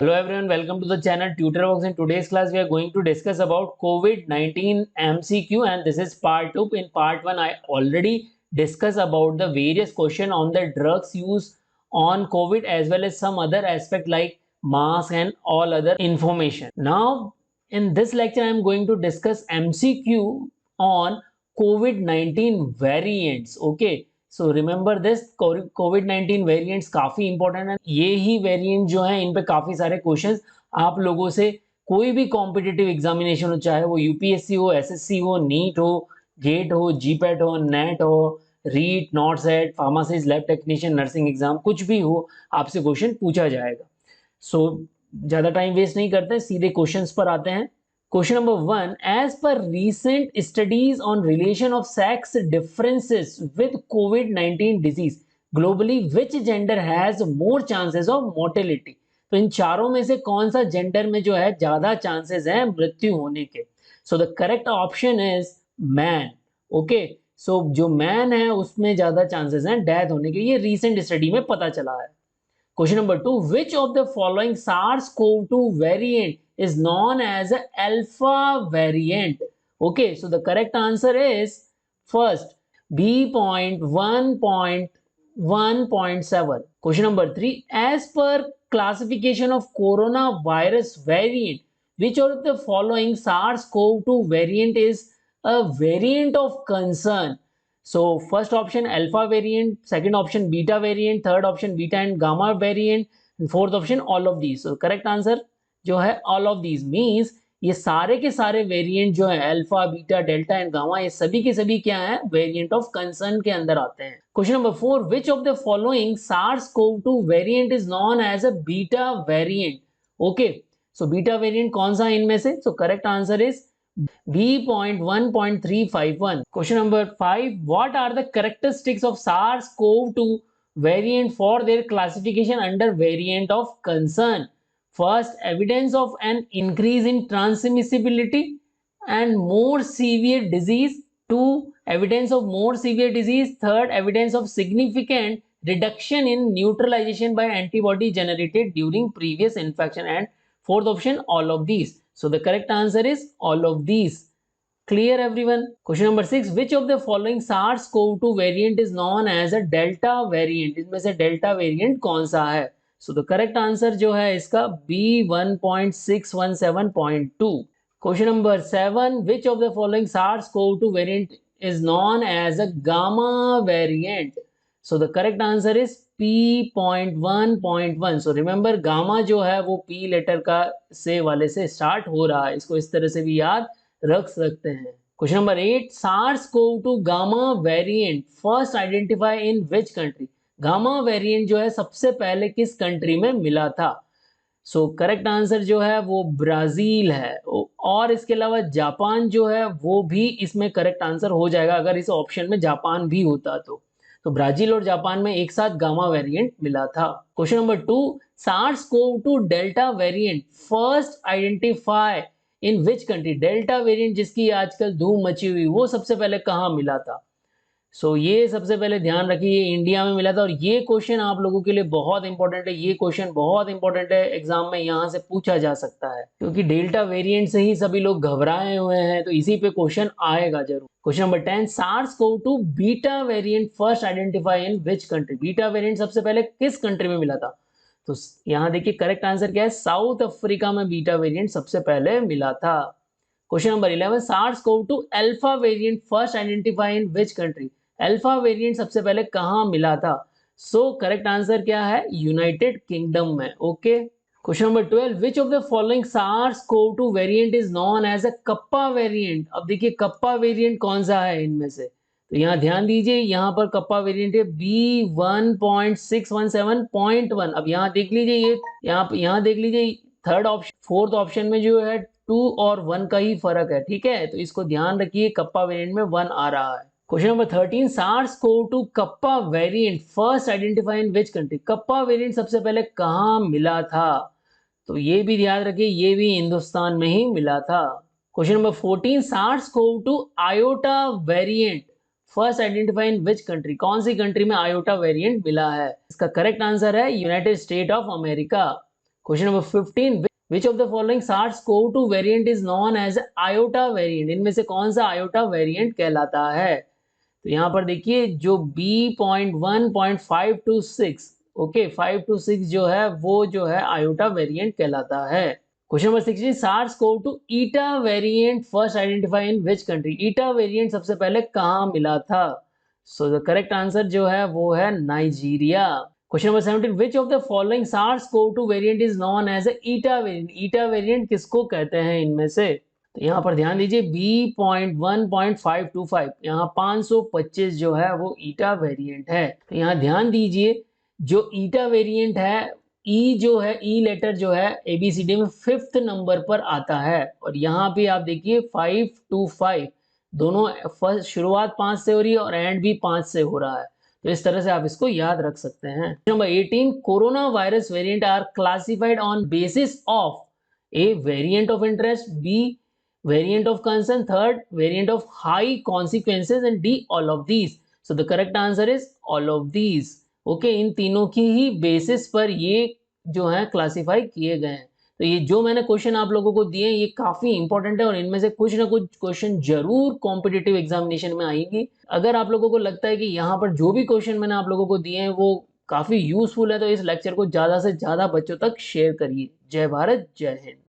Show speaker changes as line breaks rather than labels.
Hello everyone, welcome to the channel TutorBox. In today's class, we are going to discuss about COVID-19 MCQ, and this is part 2. In part 1, I already discussed about the various questions on the drugs used on COVID as well as some other aspect like mask and all other information. Now, in this lecture, I am going to discuss MCQ on COVID-19 variants. Okay. So remember this covid variants काफी important है। ये ही variant जो है इन पे काफी सारे questions आप लोगों से कोई भी कॉम्पिटिटिव एग्जामिनेशन हो, चाहे वो यूपीएससी हो, एसएससी हो, नीट हो, गेट हो, जीपैट हो, नेट हो, REET, NORCET, pharmacist, lab technician, nursing exam, कुछ भी हो, आपसे क्वेश्चन पूछा जाएगा। सो ज्यादा टाइम वेस्ट नहीं करते, सीधे क्वेश्चंस पर आते हैं। Question number 1. As per recent studies on relation of sex differences with COVID-19 disease, globally which gender has more chances of mortality? तो इन चारों में से कौन सा जेंडर में जो है ज्यादा चांसेस हैं मृत्यु होने के? So the correct option is man. Okay, so जो मैन है उसमें ज्यादा चांसेस हैं डेथ होने के। ये रीसेंट स्टडी में पता चला है। Question number 2. Which of the following SARS-CoV-2 variant is known as an alpha variant? Okay, so the correct answer is first B.1.1.7. Question number 3. As per classification of coronavirus variant, which of the following SARS-CoV-2 variant is a variant of concern? So first option alpha variant, second option beta variant, third option beta and gamma variant, and fourth option all of these. So correct answer जो है all of these means ये सारे के सारे variant जो है alpha, beta, delta and gamma, ये सभी के सभी क्या है वेरिएंट ऑफ कंसर्न के अंदर आते हैं। Question number 4. Which of the following SARS-CoV-2 variant is known as a beta variant? Okay, so beta variant कौन सा इनमें से? So correct answer is B.1.351. Question number 5. What are the characteristics of SARS-CoV-2 variant for their classification under variant of concern? First, evidence of an increase in transmissibility and more severe disease. 2. Evidence of more severe disease. Third, evidence of significant reduction in neutralization by antibody generated during previous infection. And fourth option, all of these. So the correct answer is all of these. Clear everyone? Question number 6. Which of the following SARS-CoV-2 variant is known as a Delta variant? इसमें से Delta variant कौन सा है? So the correct answer जो है इसका B.1.617.2. Question number 7. Which of the following SARS-CoV-2 variant is known as a Gamma variant? So the correct answer is P.1.1. So remember gamma जो है वो P लेटर का से वाले से स्टार्ट हो रहा है, इसको इस तरह से भी याद रख सकते हैं। Question number 8. SARS-CoV-2 gamma variant first identify in which country? Gamma variant जो है सबसे पहले किस कंट्री में मिला था? सो करेक्ट आंसर जो है वो ब्राजील है, और इसके अलावा जापान जो है वो भी इसमें करेक्ट आंसर हो जाएगा अगर इस ऑप्शन में जापान भी होता तो ब्राजील और जापान में एक साथ गामा वेरिएंट मिला था। Question number 2. SARS-CoV-2 delta variant first identify in which country? Delta variant जिसकी आजकल धूम मची हुई, वो सबसे पहले कहाँ मिला था? सो ये सबसे पहले ध्यान रखिए, ये इंडिया में मिला था। और ये क्वेश्चन आप लोगों के लिए बहुत इंपॉर्टेंट है, ये क्वेश्चन बहुत इंपॉर्टेंट है, एग्जाम में यहाँ से पूछा जा सकता है, क्योंकि डेल्टा वेरिएंट से ही सभी लोग घबराए हुए हैं, तो इसी पे क्वेश्चन आएगा जरूर। Question number 10. SARS-CoV-2 beta variant first identify in which country? Beta variant सबसे पहले किस कंट्री में मिला था? तो यहाँ देखिए करेक्ट आंसर क्या है, साउथ अफ्रीका में बीटा वेरिएंट सबसे पहले मिला था। Question number 11. SARS-CoV-2 alpha variant first identify in which country? Alpha variant सबसे पहले कहां मिला था? सो करेक्ट आंसर क्या है, यूनाइटेड किंगडम में। Okay. Question number 12. Which of the following SARS-CoV-2 variant is known as a kappa variant? अब देखिए कप्पा वेरिएंट कौन सा है इनमें से, तो यहाँ ध्यान दीजिए, यहाँ पर कप्पा वेरिएंट है B.1.617.1। अब यहाँ देख लीजिए, ये यहाँ देख लीजिए, थर्ड ऑप्शन फोर्थ ऑप्शन में जो है 2 और 1 का ही फर्क है, ठीक है, तो इसको ध्यान रखिए, कप्पा वेरिएंट में 1 आ रहा है। Question number 13. SARS-CoV-2 kappa variant first identify in which country? Kappa variant सबसे पहले कहां मिला था? तो ये भी ध्यान रखिए, ये भी हिंदुस्तान में ही मिला था। Question number 14. SARS-CoV-2 iota variant first identify in which country? कौन सी कंट्री में आयोटा वेरिएंट मिला है? इसका करेक्ट आंसर है United State of America. Question number 15, which of the following SARS-CoV-2 variant is known as iota variant? इनमें से कौन सा आयोटा वेरिएंट कहलाता है? तो यहाँ पर देखिए जो B.1.526, ओके 526 जो है वो जो है आयोटा वेरिएंट कहलाता है। Question number 16, SARS-CoV-2 eta variant first identify in which country? Eta variant सबसे पहले कहाँ मिला था? सो द करेक्ट आंसर जो है वो है Nigeria. Question number 17, which of the following SARS-CoV-2 variant is known as eta variant? Eta variant किसको कहते हैं इनमें से? तो यहाँ पर ध्यान दीजिए B.1.525, यहाँ 525 जो है वो ईटा वेरिएंट है। तो यहाँ ध्यान दीजिए जो ईटा वेरिएंट है, ई जो है, ई लेटर जो है ABCD में 5th नंबर पर आता है, और यहाँ पे आप देखिए 525 दोनों फर्स्ट शुरुआत 5 से हो रही है और एंड भी 5 से हो रहा है। तो इस तरह से आप इसको याद रख सकते हैं। Number 18, corona virus variant are classified on basis of A variant of interest, B variant of concern, third variant of high consequences, and D all of these. So the correct answer is all of these. Okay, इन तीनों की ही basis पर ये जो है classify किए गए हैं। तो ये जो मैंने क्वेश्चन आप लोगों को दिए ये काफी इंपॉर्टेंट है और इनमें से कुछ ना कुछ क्वेश्चन जरूर कॉम्पिटिटिव एग्जामिनेशन में आएंगे। अगर आप लोगों को लगता है कि यहाँ पर जो भी क्वेश्चन मैंने आप लोगों को दिए हैं वो काफी यूजफुल है तो इस लेक्चर को ज्यादा से ज्यादा बच्चों तक शेयर करिए। जय भारत, जय हिंद।